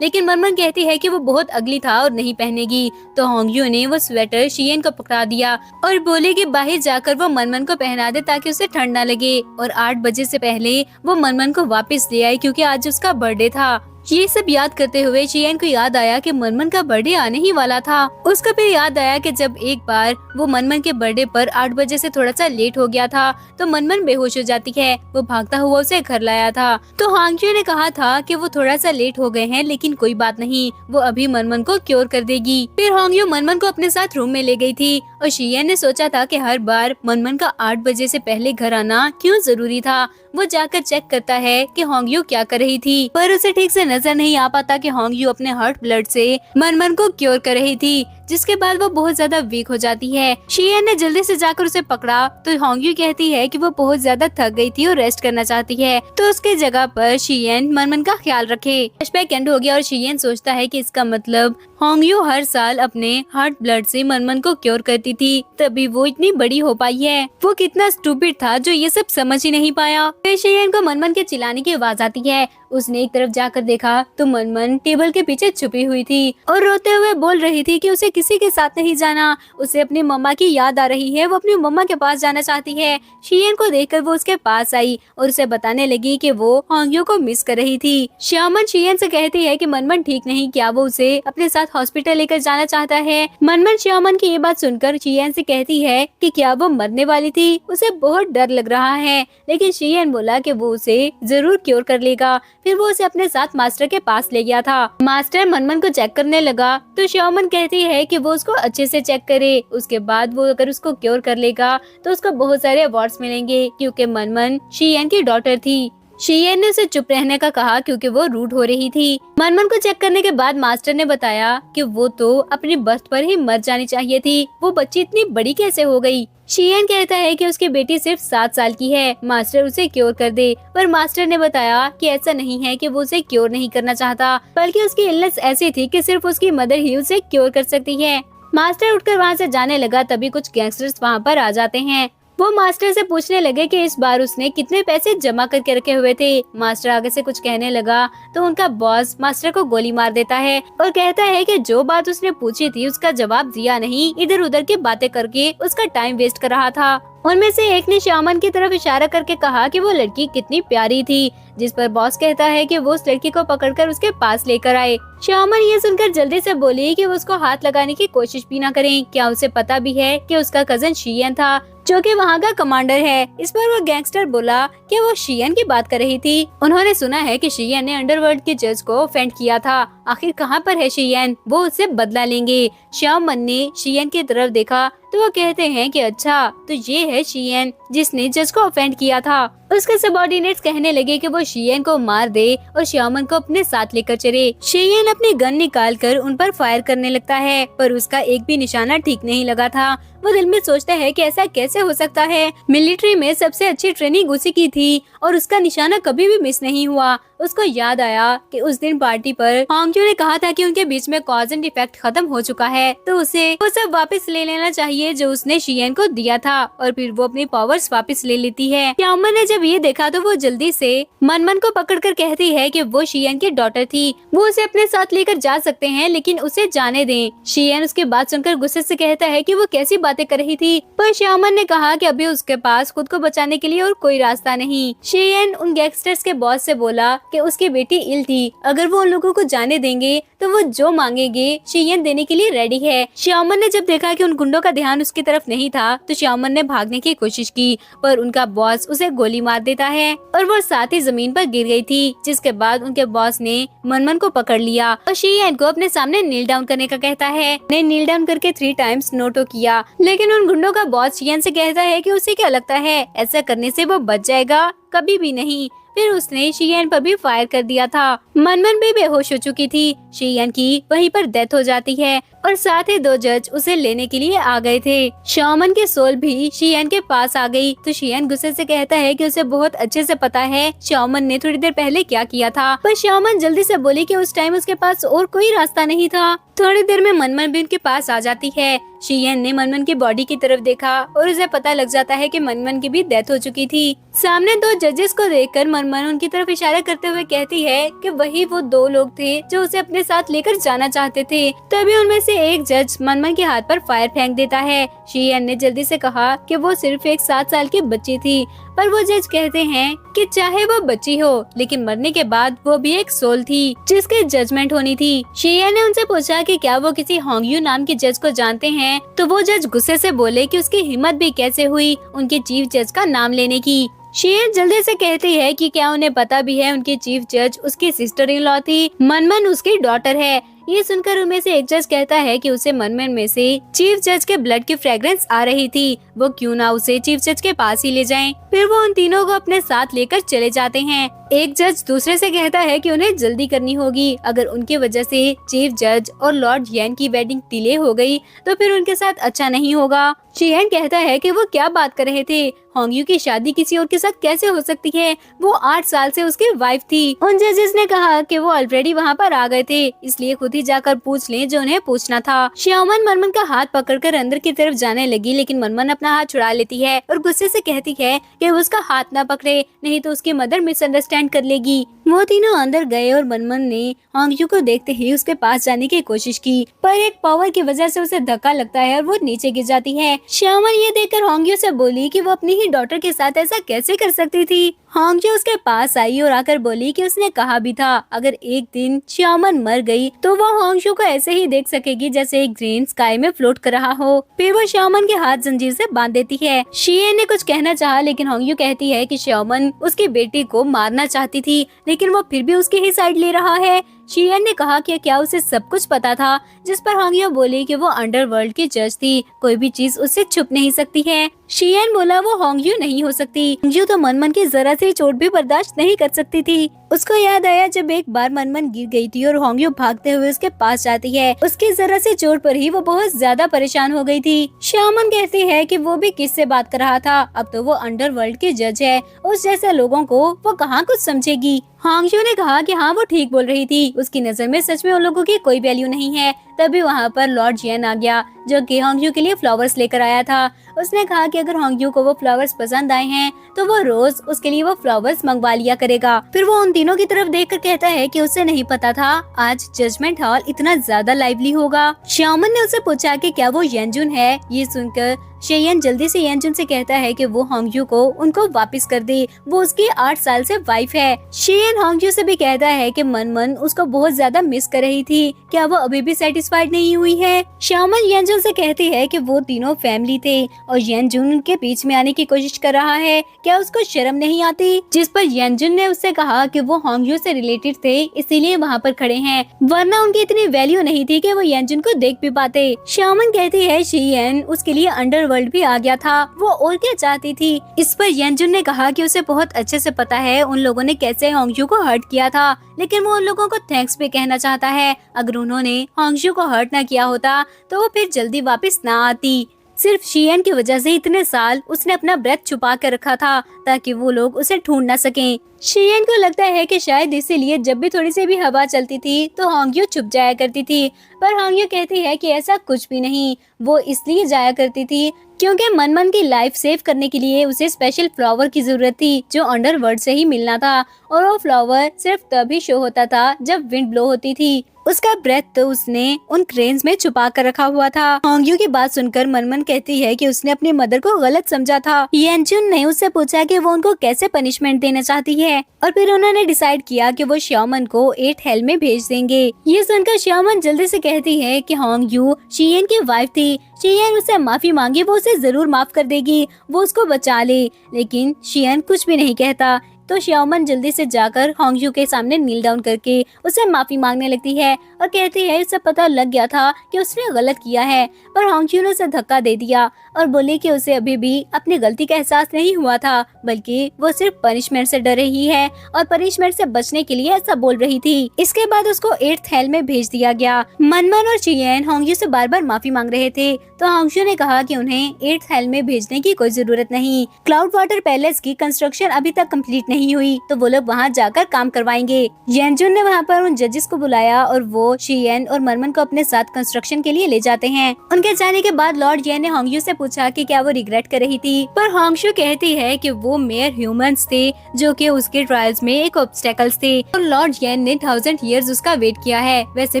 लेकिन मनमन कहती है कि वो बहुत अगली था और नहीं पहनेगी। तो होंग्यो ने वो स्वेटर शियन को पकड़ा दिया और बोले कि बाहर जाकर वो मनमन को पहना दे ताकि उसे ठंड न लगे, और 8 बजे से पहले वो मनमन को वापस ले आए क्योंकि आज उसका बर्थडे था। ये सब याद करते हुए शियन को याद आया कि मनमन का बर्थडे आने ही वाला था। उसका फिर याद आया कि जब एक बार वो मनमन के बर्थडे पर 8 बजे से थोड़ा सा लेट हो गया था तो मनमन बेहोश हो जाती है। वो भागता हुआ उसे घर लाया था। तो होंग्यो ने कहा था कि वो थोड़ा सा लेट हो गए हैं, लेकिन कोई बात नहीं, वो अभी मनमन को क्योर कर देगी। फिर होंग्यो मनमन को अपने साथ रूम में ले गई थी और शियन ने सोचा था कि हर बार मनमन का 8 बजे से पहले घर आना क्यों जरूरी था। वो जाकर चेक करता है कि होंग्यो क्या कर रही थी, पर उसे ठीक से नजर नहीं आ पाता कि होंग्यो अपने हार्ट ब्लड से मनमन को क्योर कर रही थी, जिसके बाद वो बहुत ज्यादा वीक हो जाती है। शियन ने जल्दी से जाकर उसे पकड़ा तो होंग्यो कहती है कि वो बहुत ज्यादा थक गई थी और रेस्ट करना चाहती है, तो उसके जगह पर शियन मनमन का ख्याल रखे। फ्लैशबैक एंड हो गया और शियन सोचता है कि इसका मतलब होंग्यो हर साल अपने हार्ट ब्लड से मनमन को क्योर करती थी, तभी वो इतनी बड़ी हो पाई है। वो कितना स्टूपिड था जो ये सब समझ ही नहीं पाया। फिर शियन को मनमन के चिल्लाने की आवाज आती है। उसने एक तरफ जाकर देखा तो मनमन टेबल के पीछे छुपी हुई थी और रोते हुए बोल रही थी कि उसे किसी के साथ नहीं जाना, उसे अपनी मम्मा की याद आ रही है, वो अपनी मम्मा के पास जाना चाहती है। शियन को देखकर वो उसके पास आई और उसे बताने लगी कि वो होंग्यो को मिस कर रही थी। श्यामन शियन से कहती है कि मनमन ठीक नहीं, क्या वो उसे अपने साथ हॉस्पिटल लेकर जाना चाहता है। मनमन श्यामन की ये बात सुनकर शियन से कहती है कि क्या वो मरने वाली थी, उसे बहुत डर लग रहा है, लेकिन शियन बोला कि वो उसे जरूर क्योर कर लेगा। फिर वो उसे अपने साथ मास्टर के पास ले गया था। मास्टर मनमन को चेक करने लगा तो श्यामन कहती है कि वो उसको अच्छे से चेक करे, उसके बाद वो अगर उसको क्योर कर लेगा तो उसको बहुत सारे अवार्ड्स मिलेंगे, क्योंकि मनमन शियन की डॉटर थी। शियन ने उसे चुप रहने का कहा क्योंकि वो रूड हो रही थी। मनमन को चेक करने के बाद मास्टर ने बताया कि वो तो अपनी बर्थ पर ही मर जानी चाहिए थी, वो बच्ची इतनी बड़ी कैसे हो गई। शियन कहता है कि उसकी बेटी सिर्फ 7 साल की है, मास्टर उसे क्योर कर दे, पर मास्टर ने बताया कि ऐसा नहीं है कि वो उसे क्योर नहीं करना चाहता, बल्कि उसकी इलनेस ऐसी थी कि सिर्फ उसकी मदर ही उसे क्योर कर सकती है। मास्टर उठकर वहाँ से जाने लगा, तभी कुछ गैंगस्टर्स वहाँ पर आ जाते हैं। वो मास्टर से पूछने लगे कि इस बार उसने कितने पैसे जमा करके रखे हुए थे। मास्टर आगे से कुछ कहने लगा तो उनका बॉस मास्टर को गोली मार देता है और कहता है कि जो बात उसने पूछी थी उसका जवाब दिया नहीं, इधर उधर की बातें करके उसका टाइम वेस्ट कर रहा था। उनमें से एक ने श्यामन की तरफ इशारा करके कहा कि वो लड़की कितनी प्यारी थी, जिस पर बॉस कहता है कि वो उस लड़की को पकड़कर उसके पास लेकर आए। श्यामन ये सुनकर जल्दी से बोली कि वो उसको हाथ लगाने की कोशिश भी न करें, क्या उसे पता भी है कि उसका कजन शियन था जो कि वहाँ का कमांडर है। इस पर वो गैंगस्टर बोला कि वो शियन की बात कर रही थी। उन्होंने सुना है कि शियन ने अंडरवर्ल्ड के जज को ऑफेंड किया था, आखिर कहाँ पर है शियन, वो उससे बदला लेंगे। श्यामन ने शियन की तरफ देखा तो वो कहते हैं कि अच्छा तो ये है शियन जिसने जज को ऑफेंड किया था। उसके सबऑर्डिनेट्स कहने लगे कि वो शियन को मार दे और श्यामन को अपने साथ लेकर चले। शियन अपनी गन निकालकर उन पर फायर करने लगता है, पर उसका एक भी निशाना ठीक नहीं लगा था। वो दिल में सोचता है कि ऐसा कैसे हो सकता है, मिलिट्री में सबसे अच्छी ट्रेनिंग उसी की थी और उसका निशाना कभी भी मिस नहीं हुआ। उसको याद आया कि उस दिन पार्टी पर होंग्यो ने कहा था कि उनके बीच में कॉज एंड इफेक्ट खत्म हो चुका है, तो उसे वो सब वापस ले लेना चाहिए जो उसने शियन को दिया था, और फिर वो अपनी पावर्स वापस ले लेती है। श्यामन ने जब ये देखा तो वो जल्दी से मनमन को पकड़कर कहती है कि वो शियन की डॉटर थी, वो उसे अपने साथ लेकर जा सकते हैं, लेकिन उसे जाने दें। शियन उसके बात सुनकर गुस्से से कहता है कि वो कैसी बातें कर रही थी, पर श्यामन ने कहा कि अभी उसके पास खुद को बचाने के लिए और कोई रास्ता नहीं। शियन उन गैंगस्टर्स के बॉस से बोला कि उसकी बेटी इल थी, अगर वो उन लोगों को जाने देंगे तो वो जो मांगेंगे शियन देने के लिए रेडी है। श्यामन ने जब देखा कि उन गुंडों का ध्यान उसकी तरफ नहीं था तो श्यामन ने भागने की कोशिश की, पर उनका बॉस उसे गोली मार देता है और वो साथ ही जमीन पर गिर गई थी, जिसके बाद उनके बॉस ने मनमन को पकड़ लिया और शियन को अपने सामने नील डाउन करने का कहता है। ने नील डाउन करके 3 टाइम्स नोटो किया, लेकिन उन गुंडों का बॉस शियन से कहता है कि उसे क्या लगता है ऐसा करने से वो बच जाएगा, कभी भी नहीं। फिर उसने शियन पर भी फायर कर दिया था। मनमन भी बेहोश हो चुकी थी। शियन की वहीं पर डेथ हो जाती है और साथ ही 2 जज उसे लेने के लिए आ गए थे। शाओमन की सोल भी शियन के पास आ गई तो शियन गुस्से से कहता है कि उसे बहुत अच्छे से पता है शाओमन ने थोड़ी देर पहले क्या किया था, पर शाओमन जल्दी से बोली कि उस टाइम उसके पास और कोई रास्ता नहीं था। थोड़ी देर में मनमन भी उनके पास आ जाती है। शियन ने मनमन की बॉडी की तरफ देखा और उसे पता लग जाता है कि मनमन की भी डेथ हो चुकी थी। सामने 2 जजेस को देखकर मनमन उनकी तरफ इशारा करते हुए कहती है कि वही वो 2 लोग थे जो उसे अपने साथ लेकर जाना चाहते थे। तभी उनमें से एक जज मनमन के हाथ पर फायर फेंक देता है। शियन ने जल्दी से कहा कि वो सिर्फ एक 7 साल की बच्ची थी, पर वो जज कहते हैं कि चाहे वो बच्ची हो लेकिन मरने के बाद वो भी एक सोल थी जिसकी जजमेंट होनी थी। शियन ने उनसे पूछा कि क्या वो किसी होंगयू नाम के जज को जानते हैं, तो वो जज गुस्से से बोले कि उसकी हिम्मत भी कैसे हुई उनके चीफ जज का नाम लेने की। शियन जल्दी से कहती है कि क्या उन्हें पता भी है उनकी चीफ जज उसकी सिस्टर इन लॉ थी, मनमन उसकी डॉटर है। ये सुनकर उनमें से एक जज कहता है कि उसे मनमन में से चीफ जज के ब्लड की फ्रेग्रेंस आ रही थी, वो क्यों ना उसे चीफ जज के पास ही ले जाएं। फिर वो उन तीनों को अपने साथ लेकर चले जाते हैं। एक जज दूसरे से कहता है कि उन्हें जल्दी करनी होगी, अगर उनकी वजह से चीफ जज और लॉर्ड येन की वेडिंग डिले हो गई तो फिर उनके साथ अच्छा नहीं होगा। शियन कहता है कि वो क्या बात कर रहे थे, होंगयू की शादी किसी और के साथ कैसे हो सकती है, वो 8 साल से उसकी वाइफ थी। उन जजेस ने कहा कि वो ऑलरेडी वहाँ पर आ गए थे, इसलिए खुद ही जाकर पूछ लें जो उन्हें पूछना था। शाओमन मनमन का हाथ पकड़कर अंदर की तरफ जाने लगी, लेकिन मनमन अपना हाथ छुड़ा लेती है और गुस्से से कहती है कि वो उसका हाथ ना पकड़े, नहीं तो उसकी मदर मिसअंडरस्टैंड कर लेगी। वो तीनों अंदर गए और मनमन ने होंगयू को देखते ही उसके पास जाने की कोशिश की, पर एक पावर की वजह से उसे धक्का लगता है और वो नीचे गिर जाती है। शाओमन ये देखकर होंगयू से बोली कि वो अपनी ही डॉटर के साथ ऐसा कैसे कर सकती थी। होंगयू उसके पास आई और आकर बोली कि उसने कहा भी था अगर एक दिन शाओमन मर गई तो वो होंगयू को ऐसे ही देख सकेगी जैसे एक ग्रीन स्काई में फ्लोट कर रहा हो। फिर वो शाओमन के हाथ जंजीर से बांध देती है। शियन ने कुछ कहना चाहा, लेकिन होंगयू कहती है कि शाओमन उसकी बेटी को मारना चाहती थी, लेकिन वो फिर भी उसकी ही साइड ले रहा है। शियन ने कहा कि क्या उसे सब कुछ पता था, जिस पर होंगयू बोली कि वो अंडरवर्ल्ड की जज थी, कोई भी चीज उससे छुप नहीं सकती है। शियन बोला वो होंगयू नहीं हो सकती। होंगयू तो मनमन की जरा सी चोट भी बर्दाश्त नहीं कर सकती थी। उसको याद आया जब एक बार मनमन गिर गई थी और होंगयू भागते हुए उसके पास जाती है। उसकी जरा सी चोट पर ही वो बहुत ज्यादा परेशान हो गई थी। शाओमन कहती है कि वो भी किससे बात कर रहा था, अब तो वो अंडरवर्ल्ड की जज है, उस जैसे लोगों को वो कहाँ कुछ समझेगी। होंगयू ने कहा कि हाँ वो ठीक बोल रही थी, उसकी नजर में सच में उन लोगों की कोई वैल्यू नहीं है। तभी वहाँ पर लॉर्ड येन आ गया जो कि होंगयू के लिए फ्लावर्स लेकर आया था। उसने कहा कि अगर होंगयू को वो फ्लावर्स पसंद आए हैं तो वो रोज उसके लिए वो फ्लावर्स मंगवा लिया करेगा। फिर वो उन तीनों की तरफ देखकर कहता है कि उसे नहीं पता था आज जजमेंट हॉल इतना ज्यादा लाइवली होगा। शाओमन ने उससे पूछा कि क्या वो येनजुन है। ये सुनकर शियन जल्दी से येनजुन से कहता है कि वो होंगयू को उनको वापस कर दे, वो उसकी 8 साल से वाइफ है। शियन होंगयू से भी कहता है कि मनमन उसको बहुत ज्यादा मिस कर रही थी, क्या वो अभी भी सेटिस्फाइड नहीं हुई है। शाओमन येनजुन से कहती है कि वो तीनों फैमिली थे और येनजुन उनके बीच में आने की कोशिश कर रहा है, क्या उसको शर्म नहीं आती। जिस पर येनजुन ने उससे कहा कि वो होंगयू से रिलेटेड थे इसीलिए वहाँ पर खड़े हैं, वरना उनकी इतनी वैल्यू नहीं थी कि वो येनजुन को देख भी पाते। शाओमन कहती है शियन उसके लिए अंडरवर्ल्ड भी आ गया था, वो और क्या चाहती थी। इस पर येनजुन ने कहा कि उसे बहुत अच्छे से पता है उन लोगों ने कैसे होंगयू को हर्ट किया था, लेकिन वो उन लोगों को थैंक्स भी कहना चाहता है। अगर उन्होंने होंगयू को हर्ट न किया होता तो वो फिर जल्दी वापस ना आती। सिर्फ शियन की वजह से इतने साल उसने अपना ब्रेथ छुपा कर रखा था ताकि वो लोग उसे ढूंढ न सकें। शियन को लगता है कि शायद इसीलिए जब भी थोड़ी सी भी हवा चलती थी तो होंगयू छुप जाया करती थी, पर होंगयू कहती है कि ऐसा कुछ भी नहीं, वो इसलिए जाया करती थी क्योंकि मनमन की लाइफ सेव करने के लिए उसे स्पेशल फ्लावर की जरूरत थी जो अंडरवर्ल्ड से ही मिलना था, और वो फ्लावर सिर्फ तभी शो होता था जब विंड ब्लो होती थी। उसका ब्रेथ तो उसने उन क्रेन्स में छुपा कर रखा हुआ था। होंगयू की बात सुनकर मनमन कहती है कि उसने अपनी मदर को गलत समझा था। येनजुन ने उससे पूछा कि वो उनको कैसे पनिशमेंट देना चाहती है, और फिर उन्होंने डिसाइड किया कि वो शाओमन को 8 हेल में भेज देंगे। ये सुनकर शाओमन जल्दी से कहती है कि होंगयू शियन की वाइफ थी, शियन उससे माफी मांगे वो उसे जरूर माफ कर देगी, वो उसको बचा ले। लेकिन शियन कुछ भी नहीं कहता। तो श्याओमन जल्दी से जाकर होंगजू के सामने नील डाउन करके उसे माफी मांगने लगती है और कहती है उसे पता लग गया था कि उसने गलत किया है, पर होंगजू ने उसे धक्का दे दिया और बोली कि उसे अभी भी अपनी गलती का एहसास नहीं हुआ था, बल्कि वो सिर्फ पनिशमेंट से डर रही है और पनिशमेंट से बचने के लिए ऐसा बोल रही थी। इसके बाद उसको 8th हेल में भेज दिया गया। मनमन और चियन होंगजू से बार बार माफी मांग रहे थे, तो होंगजू ने कहा कि उन्हें 8th हेल में भेजने की कोई जरूरत नहीं। क्लाउड वाटर पैलेस की कंस्ट्रक्शन अभी तक कंप्लीट नहीं हुई, तो वो लोग वहाँ जाकर काम करवाएंगे। येनजुन ने वहाँ पर उन जजेस को बुलाया और वो शियन और मनमन को अपने साथ कंस्ट्रक्शन के लिए ले जाते हैं। उनके जाने के बाद लॉर्ड येन ने होंगजू से पूछा कि क्या वो रिग्रेट कर रही थी, पर होंगजू कहती है कि वो मेयर ह्यूमंस थे जो कि उसके ट्रायल्स में एक ऑब्स्टेकल्स थे और लॉर्ड येन ने 1000 इयर्स उसका वेट किया है। वैसे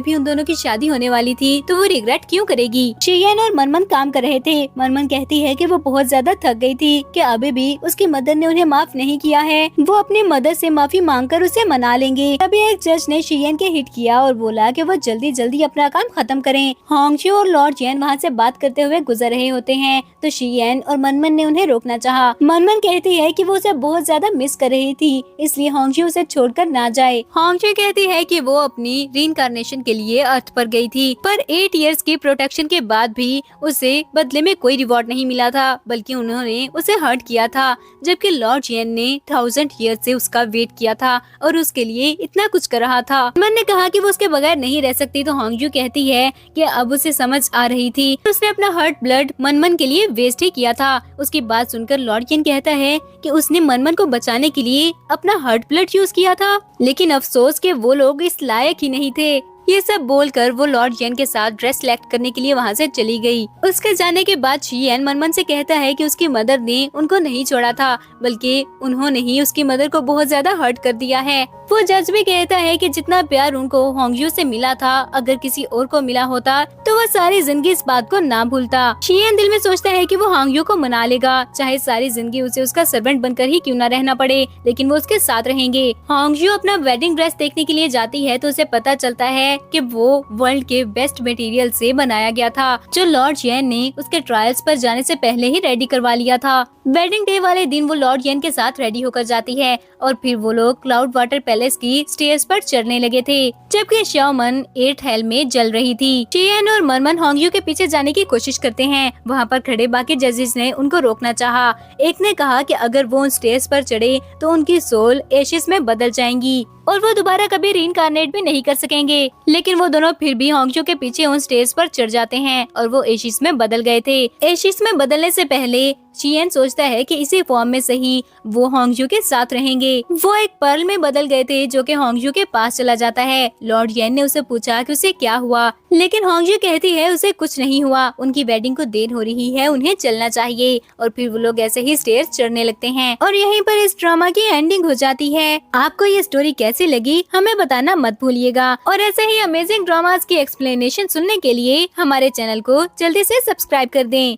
भी उन दोनों की शादी होने वाली थी, तो वो रिग्रेट क्यों करेगी। शियन और मनमन काम कर रहे थे। मनमन कहती है कि वो बहुत ज्यादा थक गई थी कि अभी भी उसकी मदर ने उन्हें माफ नहीं किया है, वो अपनी मदर से माफी मांगकर उसे मना लेंगे। तभी एक जज ने शियन के हिट किया और बोला कि वो जल्दी जल्दी अपना काम खत्म करें। होंगजू और लॉर्ड येन वहाँ से बात करते हुए गुजर रहे होते हैं, तो शियन और मनमन ने उन्हें रोकना चाहा। मनमन कहती है कि वो उसे बहुत ज्यादा मिस कर रही थी, इसलिए होंगजू उसे छोड़कर ना जाए। होंगजू कहती है कि वो अपनी रीइंकार्नेशन के लिए अर्थ पर गई थी, पर 8 इयर्स की प्रोटेक्शन के बाद भी उसे बदले में कोई रिवॉर्ड नहीं मिला था, बल्कि उन्होंने उसे हर्ट किया था, जबकि लॉर्ड येन ने 1000 ईयर से उसका वेट किया था और उसके लिए इतना कुछ कर रहा था। मनमन ने कहा कि वो उसके बगैर नहीं रह सकती, तो होंगजू कहती है कि अब उसे समझ आ रही थी उसने अपना हर्ट ब्लड मनमन के लिए वेस्ट ही किया था। उसकी बात सुनकर लॉर्ड येन कहता है कि उसने मनमन को बचाने के लिए अपना हर्ट ब्लड यूज किया था, लेकिन अफसोस कि वो लोग इस लायक ही नहीं थे। ये सब बोलकर वो लॉर्ड येन के साथ ड्रेस सिलेक्ट करने के लिए वहाँ से चली गई। उसके जाने के बाद शियन मनमन से कहता है कि उसकी मदर ने उनको नहीं छोड़ा था, बल्कि उन्होंने ही उसकी मदर को बहुत ज्यादा हर्ट कर दिया है। वो जज भी कहता है कि जितना प्यार उनको होंगजू से मिला था, अगर किसी और को मिला होता तो वो सारी जिंदगी इस बात को ना भूलता। शियन दिल में सोचता है कि वो होंगजू को मना लेगा, चाहे सारी जिंदगी उसे उसका सर्वेंट बनकर ही क्यों ना रहना पड़े, लेकिन वो उसके साथ रहेंगे। होंगजू अपना वेडिंग ड्रेस देखने के लिए जाती है, तो उसे पता चलता है कि वो वर्ल्ड के बेस्ट मटेरियल से बनाया गया था, जो लॉर्ड येन ने उसके ट्रायल्स पर जाने से पहले ही रेडी करवा लिया था। वेडिंग डे वाले दिन वो लॉर्ड येन के साथ रेडी होकर जाती है और फिर वो लोग क्लाउड वाटर पैलेस की स्टेयर्स पर चढ़ने लगे थे, जबकि श्याओमन 8th हेल में जल रही थी। शियन और मनमन होंगजू के पीछे जाने की कोशिश करते हैं। वहाँ पर खड़े बाकी जजेस ने उनको रोकना चाहा। एक ने कहा कि अगर वो उन स्टेयर्स पर चढ़े तो उनकी सोल एशिस में बदल जाएंगी और वो दोबारा कभी रीइंकार्नेट भी नहीं कर सकेंगे, लेकिन वो दोनों फिर भी होंगजू के पीछे उन स्टेज पर चढ़ जाते हैं और वो एशिस में बदल गए थे। एशिस में बदलने से पहले शियन सोचता है कि इसी फॉर्म में सही वो होंगजू के साथ रहेंगे। वो एक पर्ल में बदल गए थे, जो कि होंगजू के पास चला जाता है। लॉर्ड येन ने उसे पूछा कि उसे क्या हुआ, लेकिन होंगजू कहती है उसे कुछ नहीं हुआ, उनकी वेडिंग को देर हो रही है, उन्हें चलना चाहिए। और फिर वो लोग ऐसे ही स्टेयर्स चढ़ने लगते हैं और यहीं पर इस ड्रामा की एंडिंग हो जाती है। आपको ये स्टोरी कैसी लगी हमें बताना मत भूलिएगा, और ऐसे ही अमेजिंग ड्रामास की एक्सप्लेनेशन सुनने के लिए हमारे चैनल को जल्दी से सब्सक्राइब कर दें।